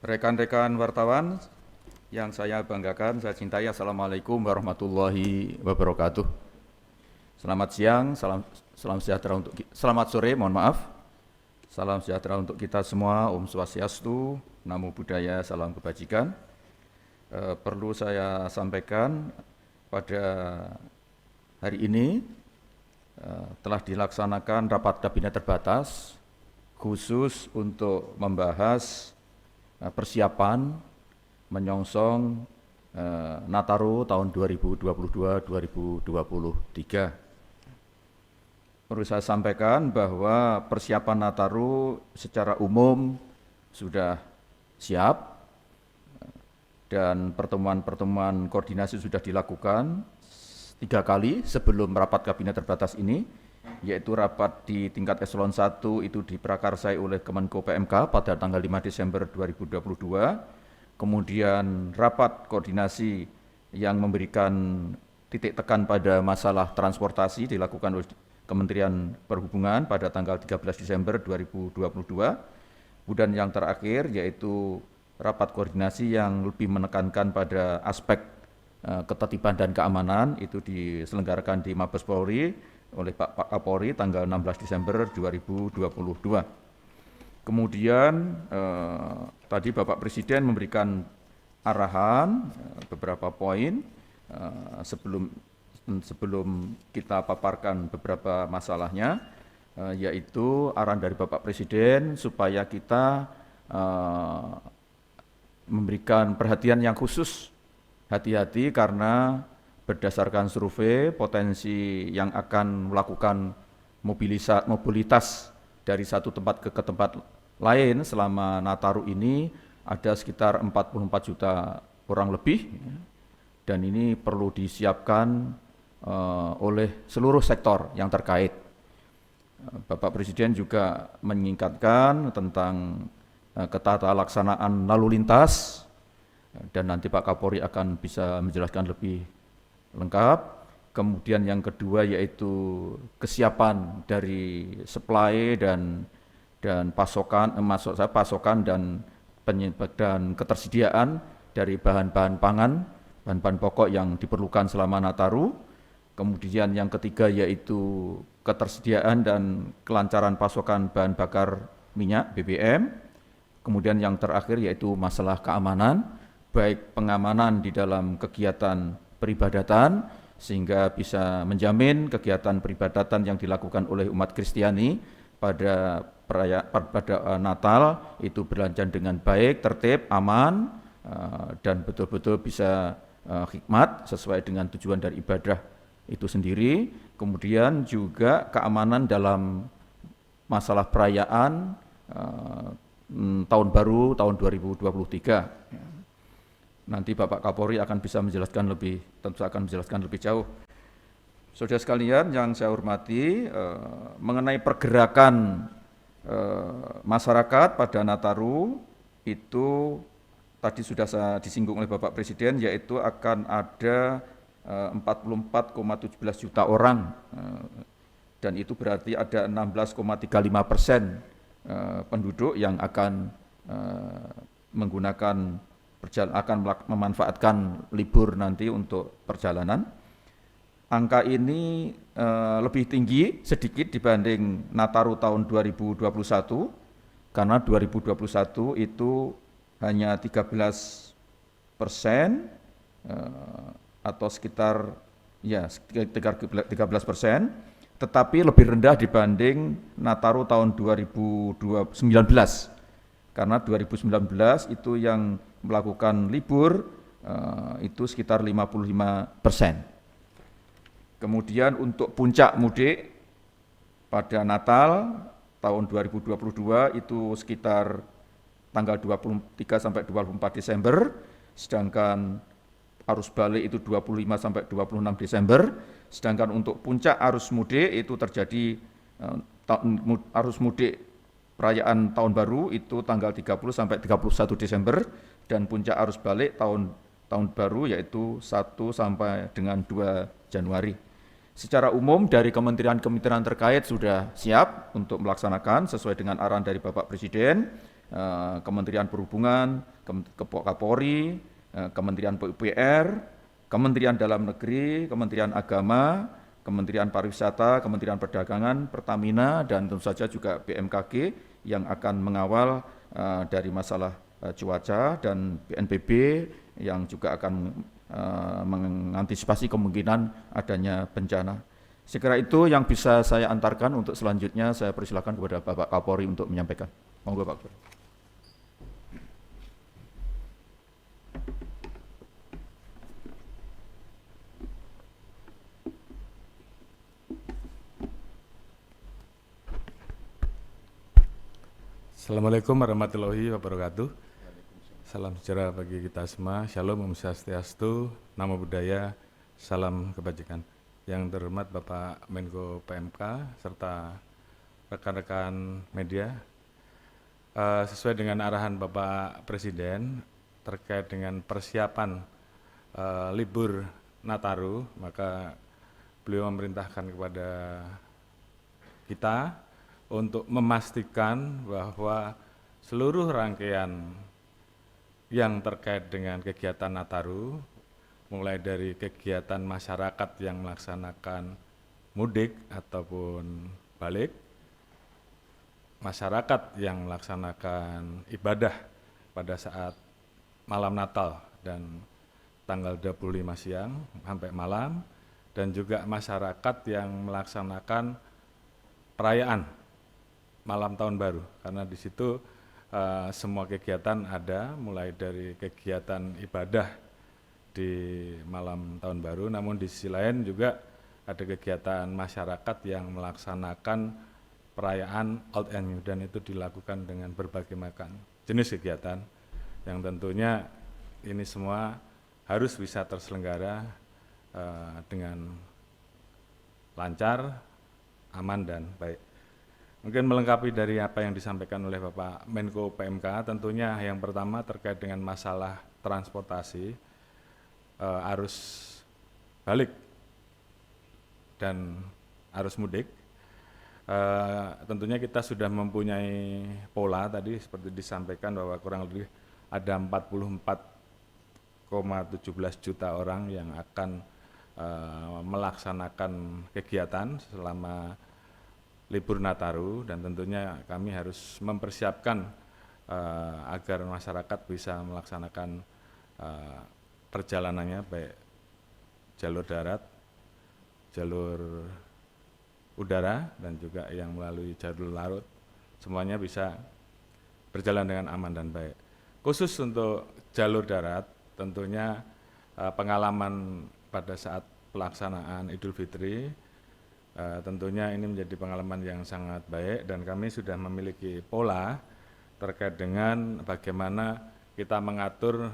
Rekan-rekan wartawan yang saya banggakan, saya cintai, Assalamualaikum warahmatullahi wabarakatuh. Selamat siang, salam sejahtera selamat sore, mohon maaf. Salam sejahtera untuk kita semua, Om Swastiastu, Namo Buddhaya, salam kebajikan. Perlu saya sampaikan pada hari ini telah dilaksanakan rapat kabinet terbatas khusus untuk membahas persiapan menyongsong Nataru tahun 2022-2023. Perlu saya sampaikan bahwa persiapan Nataru secara umum sudah siap dan pertemuan-pertemuan koordinasi sudah dilakukan 3 kali sebelum rapat kabinet terbatas ini, yaitu rapat di tingkat eselon 1 itu diprakarsai oleh Kemenko PMK pada tanggal 5 Desember 2022, kemudian rapat koordinasi yang memberikan titik tekan pada masalah transportasi dilakukan oleh Kementerian Perhubungan pada tanggal 13 Desember 2022, kemudian yang terakhir yaitu rapat koordinasi yang lebih menekankan pada aspek ketertiban dan keamanan itu diselenggarakan di Mabes Polri oleh Pak Kapolri tanggal 16 Desember 2022. Kemudian tadi Bapak Presiden memberikan arahan beberapa poin sebelum kita paparkan beberapa masalahnya, yaitu arahan dari Bapak Presiden supaya kita memberikan perhatian yang khusus, hati-hati karena berdasarkan survei potensi yang akan melakukan mobilitas dari satu tempat ke tempat lain selama Nataru ini ada sekitar 44 juta orang lebih, dan ini perlu disiapkan oleh seluruh sektor yang terkait. Bapak Presiden juga mengingatkan tentang ketata laksanaan lalu lintas, dan nanti Pak Kapolri akan bisa menjelaskan lebih lengkap. Kemudian yang kedua yaitu kesiapan dari supply dan pasokan dan ketersediaan dari bahan-bahan pangan, bahan-bahan pokok yang diperlukan selama Nataru. Kemudian yang ketiga yaitu ketersediaan dan kelancaran pasokan bahan bakar minyak BBM. Kemudian yang terakhir yaitu masalah keamanan, baik pengamanan di dalam kegiatan peribadatan sehingga bisa menjamin kegiatan peribadatan yang dilakukan oleh umat Kristiani pada Natal itu berjalan dengan baik, tertib, aman, dan betul-betul bisa hikmat sesuai dengan tujuan dari ibadah itu sendiri. Kemudian juga keamanan dalam masalah perayaan tahun baru tahun 2023. Nanti Bapak Kapolri akan bisa menjelaskan lebih jauh. Saudara sekalian yang saya hormati, mengenai pergerakan masyarakat pada Nataru itu tadi sudah disinggung oleh Bapak Presiden, yaitu akan ada 44,17 juta orang, dan itu berarti ada 16,35% penduduk yang akan memanfaatkan libur nanti untuk perjalanan. Angka ini lebih tinggi sedikit dibanding Nataru tahun 2021, karena 2021 itu hanya 13% atau sekitar 13%, tetapi lebih rendah dibanding Nataru tahun 2019, karena 2019 itu yang melakukan libur itu sekitar 55%. Kemudian untuk puncak mudik pada Natal tahun 2022 itu sekitar tanggal 23 sampai 24 Desember, sedangkan arus balik itu 25 sampai 26 Desember, sedangkan untuk puncak arus mudik itu terjadi arus mudik perayaan tahun baru itu tanggal 30 sampai 31 Desember, dan puncak arus balik tahun baru yaitu 1 sampai dengan 2 Januari. Secara umum dari kementerian-kementerian terkait sudah siap untuk melaksanakan sesuai dengan arahan dari Bapak Presiden. Kementerian Perhubungan, Kapolri, Kementerian PUPR, Kementerian Dalam Negeri, Kementerian Agama, Kementerian Pariwisata, Kementerian Perdagangan, Pertamina, dan tentu saja juga BMKG yang akan mengawal dari masalah cuaca, dan BNPB yang juga akan mengantisipasi kemungkinan adanya bencana. Sekira itu yang bisa saya antarkan. Untuk selanjutnya saya persilakan kepada Bapak Kapolri untuk menyampaikan. Monggo Pak Kapolri. Assalamualaikum warahmatullahi wabarakatuh. Salam sejahtera bagi kita semua. Shalom, Om Swastiastu, Namo Buddhaya, salam kebajikan. Yang terhormat Bapak Menko PMK serta rekan-rekan media, sesuai dengan arahan Bapak Presiden terkait dengan persiapan libur Nataru, maka beliau memerintahkan kepada kita untuk memastikan bahwa seluruh rangkaian yang terkait dengan kegiatan Nataru, mulai dari kegiatan masyarakat yang melaksanakan mudik ataupun balik, masyarakat yang melaksanakan ibadah pada saat malam Natal dan tanggal 25 siang sampai malam, dan juga masyarakat yang melaksanakan perayaan malam tahun baru, karena di situ semua kegiatan ada, mulai dari kegiatan ibadah di malam tahun baru, namun di sisi lain juga ada kegiatan masyarakat yang melaksanakan perayaan Old and New, dan itu dilakukan dengan berbagai macam jenis kegiatan yang tentunya ini semua harus bisa terselenggara dengan lancar, aman, dan baik. Mungkin melengkapi dari apa yang disampaikan oleh Bapak Menko PMK, tentunya yang pertama terkait dengan masalah transportasi, arus balik dan arus mudik. Tentunya kita sudah mempunyai pola tadi seperti disampaikan bahwa kurang lebih ada 44,17 juta orang yang akan melaksanakan kegiatan selama libur Nataru, dan tentunya kami harus mempersiapkan agar masyarakat bisa melaksanakan perjalanannya baik jalur darat, jalur udara, dan juga yang melalui jalur laut, semuanya bisa berjalan dengan aman dan baik. Khusus untuk jalur darat, tentunya pengalaman pada saat pelaksanaan Idul Fitri, tentunya ini menjadi pengalaman yang sangat baik, dan kami sudah memiliki pola terkait dengan bagaimana kita mengatur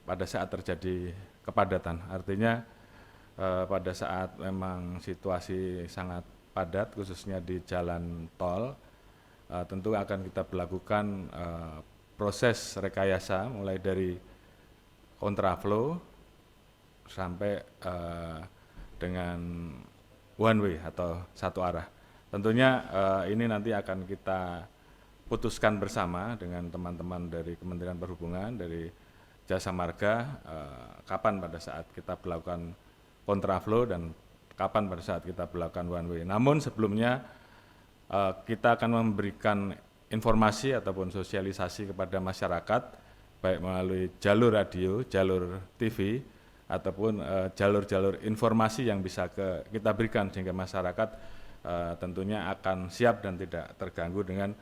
pada saat terjadi kepadatan. Artinya pada saat memang situasi sangat padat, khususnya di jalan tol, tentu akan kita berlakukan proses rekayasa mulai dari kontraflow sampai dengan one way atau satu arah. Tentunya ini nanti akan kita putuskan bersama dengan teman-teman dari Kementerian Perhubungan, dari Jasa Marga, kapan pada saat kita melakukan kontraflow dan kapan pada saat kita melakukan one way. Namun sebelumnya kita akan memberikan informasi ataupun sosialisasi kepada masyarakat, baik melalui jalur radio, jalur TV, ataupun jalur-jalur informasi yang bisa kita berikan, sehingga masyarakat tentunya akan siap dan tidak terganggu dengan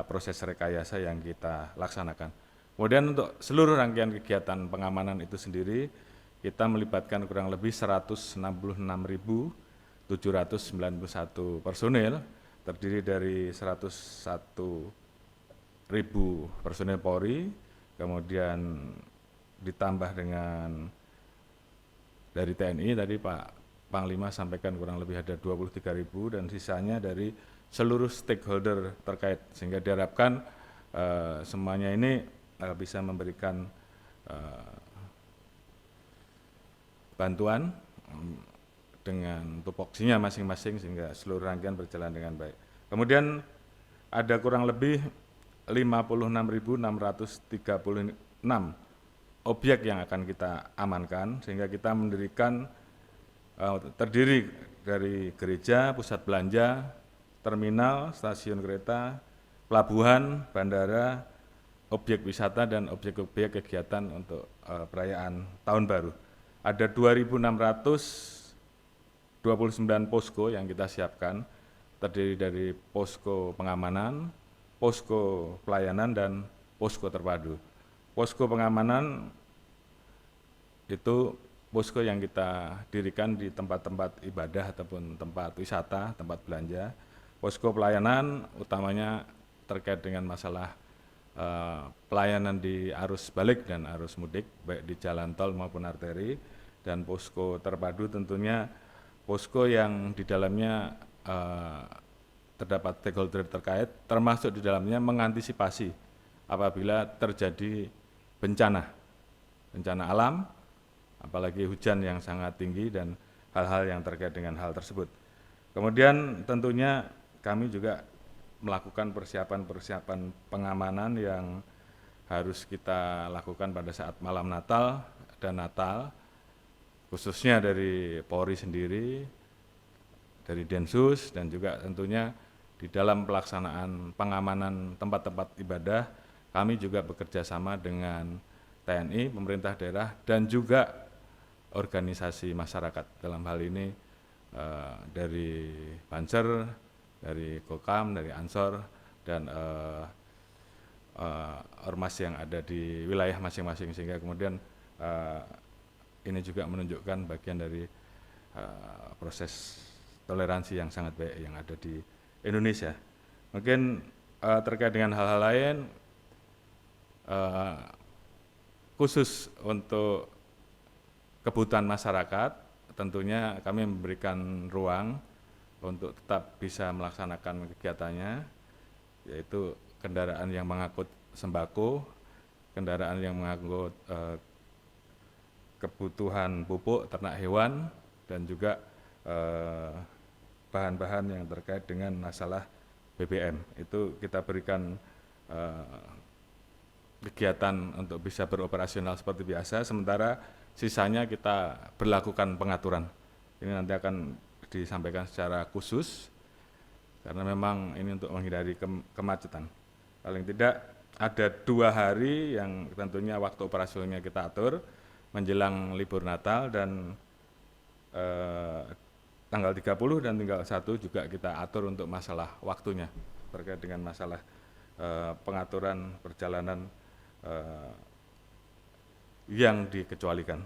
proses rekayasa yang kita laksanakan. Kemudian untuk seluruh rangkaian kegiatan pengamanan itu sendiri, kita melibatkan kurang lebih 166.791 personil, terdiri dari 101.000 personil Polri, kemudian ditambah dengan dari TNI, tadi Pak Panglima sampaikan kurang lebih ada 23.000, dan sisanya dari seluruh stakeholder terkait, sehingga diharapkan semuanya ini bisa memberikan bantuan dengan tupoksinya masing-masing, sehingga seluruh rangkaian berjalan dengan baik. Kemudian ada kurang lebih 56.636 objek yang akan kita amankan, sehingga kita mendirikan terdiri dari gereja, pusat belanja, terminal, stasiun kereta, pelabuhan, bandara, objek wisata, dan objek-objek kegiatan untuk perayaan Tahun Baru. Ada 2.629 posko yang kita siapkan, terdiri dari posko pengamanan, posko pelayanan, dan posko terpadu. Posko pengamanan itu posko yang kita dirikan di tempat-tempat ibadah ataupun tempat wisata, tempat belanja. Posko pelayanan utamanya terkait dengan masalah pelayanan di arus balik dan arus mudik, baik di jalan tol maupun arteri. Dan posko terpadu tentunya posko yang di dalamnya terdapat stakeholder terkait, termasuk di dalamnya mengantisipasi apabila terjadi bencana alam, apalagi hujan yang sangat tinggi dan hal-hal yang terkait dengan hal tersebut. Kemudian tentunya kami juga melakukan persiapan pengamanan yang harus kita lakukan pada saat malam Natal dan Natal, khususnya dari Polri sendiri, dari Densus, dan juga tentunya di dalam pelaksanaan pengamanan tempat-tempat ibadah, kami juga bekerja sama dengan TNI, pemerintah daerah, dan juga organisasi masyarakat. Dalam hal ini dari Banser, dari Kokam, dari Ansor, dan ormas yang ada di wilayah masing-masing, sehingga kemudian ini juga menunjukkan bagian dari proses toleransi yang sangat baik yang ada di Indonesia. Mungkin terkait dengan hal-hal lain, khusus untuk kebutuhan masyarakat, tentunya kami memberikan ruang untuk tetap bisa melaksanakan kegiatannya, yaitu kendaraan yang mengangkut sembako, kendaraan yang mengangkut kebutuhan pupuk ternak hewan, dan juga bahan-bahan yang terkait dengan masalah BBM. Itu kita berikan kegiatan untuk bisa beroperasional seperti biasa, sementara sisanya kita berlakukan pengaturan. Ini nanti akan disampaikan secara khusus, karena memang ini untuk menghindari kemacetan. Paling tidak ada 2 hari yang tentunya waktu operasionalnya kita atur, menjelang libur Natal dan tanggal 30 dan tanggal 1 juga kita atur untuk masalah waktunya, terkait dengan masalah pengaturan perjalanan yang dikecualikan.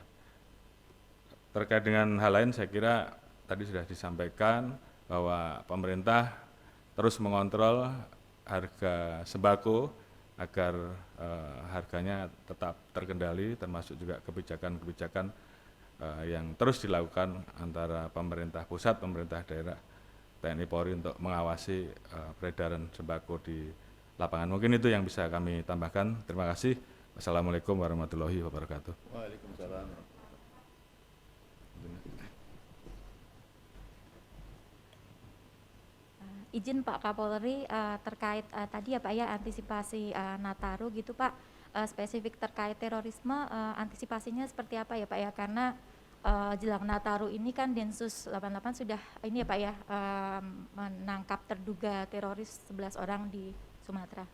Terkait dengan hal lain, saya kira tadi sudah disampaikan bahwa pemerintah terus mengontrol harga sembako agar harganya tetap terkendali, termasuk juga kebijakan-kebijakan yang terus dilakukan antara pemerintah pusat, pemerintah daerah, TNI Polri untuk mengawasi peredaran sembako di lapangan. Mungkin itu yang bisa kami tambahkan. Terima kasih. Wassalamualaikum warahmatullahi wabarakatuh. Waalaikumsalam. Izin Pak Kapolri terkait tadi ya Pak ya, antisipasi Nataru gitu Pak, spesifik terkait terorisme, antisipasinya seperti apa ya Pak ya, karena jelang Nataru ini kan Densus 88 sudah ini ya Pak ya, menangkap terduga teroris 11 orang di Sumatera.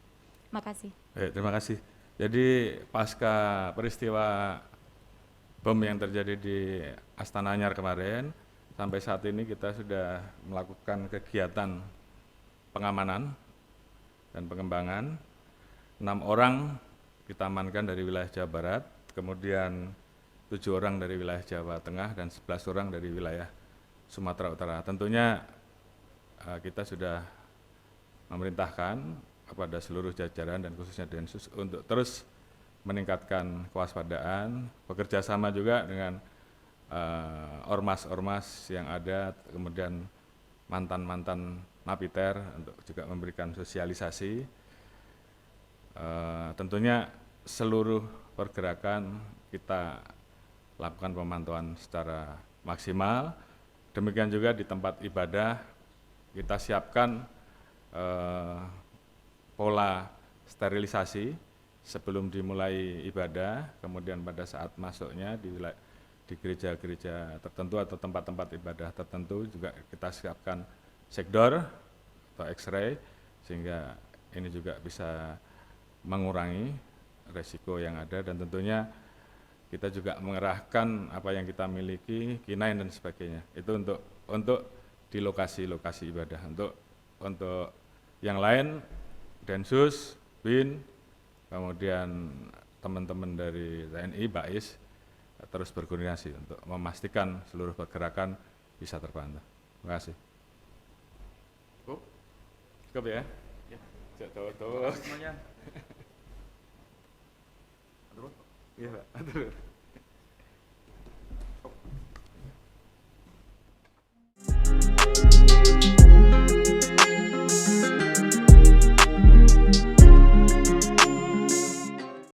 Makasih. Terima kasih. Jadi pasca peristiwa bom yang terjadi di Astana Anyar kemarin, sampai saat ini kita sudah melakukan kegiatan pengamanan dan pengembangan. 6 orang kita amankan dari wilayah Jawa Barat, kemudian 7 orang dari wilayah Jawa Tengah, dan 11 orang dari wilayah Sumatera Utara. Tentunya kita sudah memerintahkan kepada seluruh jajaran dan khususnya Densus untuk terus meningkatkan kewaspadaan, bekerja sama juga dengan ormas-ormas yang ada, kemudian mantan-mantan napiter untuk juga memberikan sosialisasi. Tentunya seluruh pergerakan kita lakukan pemantauan secara maksimal. Demikian juga di tempat ibadah kita siapkan pola sterilisasi sebelum dimulai ibadah, kemudian pada saat masuknya di gereja-gereja tertentu atau tempat-tempat ibadah tertentu juga kita siapkan sekdor atau X-ray, sehingga ini juga bisa mengurangi resiko yang ada, dan tentunya kita juga mengerahkan apa yang kita miliki, K9 dan sebagainya. Itu untuk di lokasi-lokasi ibadah. Untuk yang lain, Densus, BIN, kemudian teman-teman dari TNI, BAIS terus berkoordinasi untuk memastikan seluruh pergerakan bisa terpantau. Terima kasih. Cukup ya? Tuh. Semuanya. Iya, Pak.